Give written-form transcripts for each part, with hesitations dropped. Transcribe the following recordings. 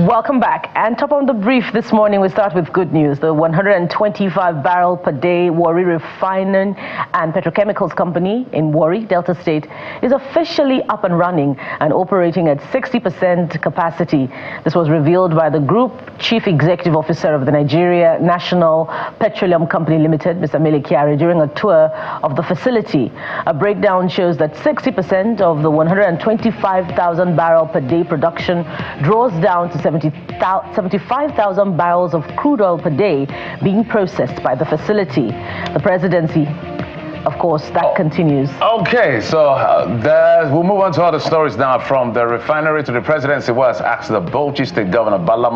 Welcome back. And top on the brief this morning, we start with good news. The 125 barrel per day Warri Refinery and Petrochemicals Company in Warri, Delta State, is officially up and running and operating at 60% capacity. This was revealed by the Group Chief Executive Officer of the Nigeria National Petroleum Company Limited, Mr. Kyari, during a tour of the facility. A breakdown shows that 60% of the 125,000 barrel per day production draws down to 75,000 barrels of crude oil per day being processed by the facility. The Presidency, of course, that continues. Okay, so we'll move on to other stories now. From the refinery to the Presidency, was asked the Bauchi State Governor Bala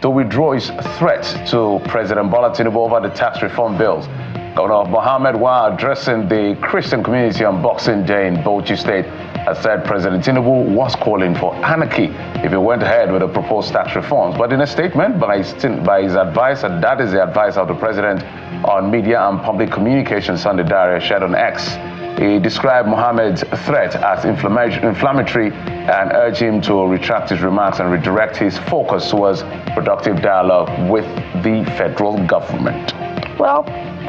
to withdraw his threat to President Bala over the tax reform bills. Governor Mohammed, while addressing the Christian community on Boxing Day in Bauchi State, has said President Tinubu was calling for anarchy if he went ahead with the proposed tax reforms. But in a statement by his advice, and that is the advice of the president on media and public communications Sunday diary shared on X, he described Mohammed's threat as inflammatory and urged him to retract his remarks and redirect his focus towards productive dialogue with the federal government. Well,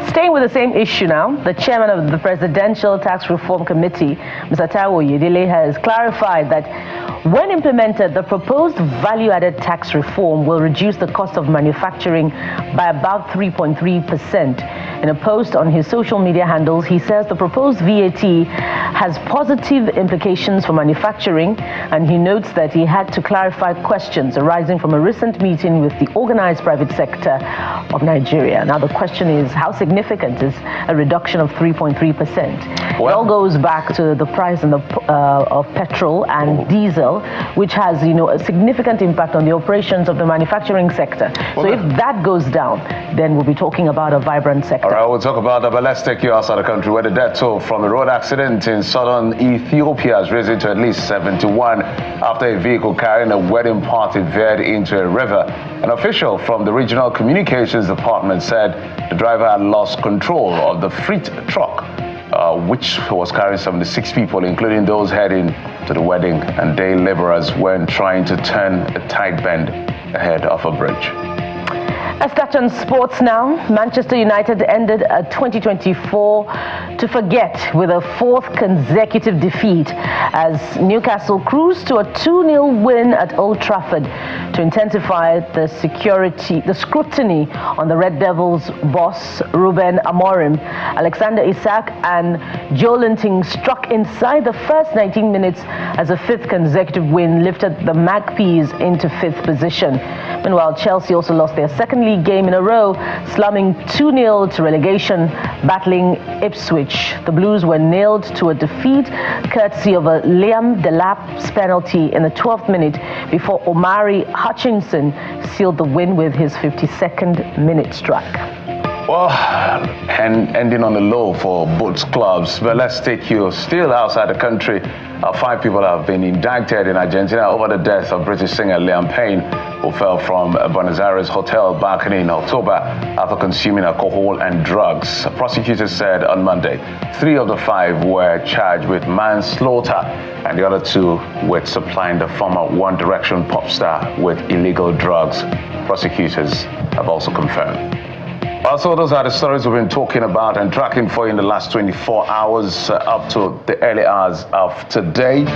staying with the same issue now, the chairman of the Presidential Tax Reform Committee, Mr. Taiwo Yedele, has clarified that when implemented, the proposed value-added tax reform will reduce the cost of manufacturing by about 3.3%. In a post on his social media handles, he says the proposed VAT has positive implications for manufacturing, and he notes that he had to clarify questions arising from a recent meeting with the organized private sector of Nigeria. Now, the question is, how significant is a reduction of 3.3%? Well, it all goes back to the price of petrol and diesel, which has, a significant impact on the operations of the manufacturing sector. So if that goes down, then we'll be talking about a vibrant sector. All right, we'll talk about that, but let's take you outside the country, where the death toll from a road accident in southern Ethiopia has risen to at least 71 after a vehicle carrying a wedding party veered into a river. An official from the Regional Communications Department said the driver had lost control of the freight truck, which was carrying 76 people, including those heading to the wedding and day laborers, when trying to turn a tight bend ahead of a bridge. Let's touch on sports now. Manchester United ended 2024 to forget with a fourth consecutive defeat as Newcastle cruised to a 2-0 win at Old Trafford to intensify the scrutiny on the Red Devils' boss, Ruben Amorim. Alexander Isak and Joelinton struck inside the first 19 minutes as a fifth consecutive win lifted the Magpies into fifth position. Meanwhile, Chelsea also lost their second league game in a row, slumming 2-0 to relegation, battling Ipswich. The Blues were nailed to a defeat courtesy of a Liam Delap's penalty in the 12th minute before Omari Hutchinson sealed the win with his 52nd minute strike. Well, and ending on the low for both clubs, but let's take you still outside the country. 5 people have been indicted in Argentina over the death of British singer Liam Payne, who fell from a Buenos Aires hotel balcony in October after consuming alcohol and drugs. Prosecutors said on Monday 3 of the 5 were charged with manslaughter and the other 2 with supplying the former One Direction pop star with illegal drugs. Prosecutors have also confirmed. Also, those are the stories we've been talking about and tracking for you in the last 24 hours up to the early hours of today.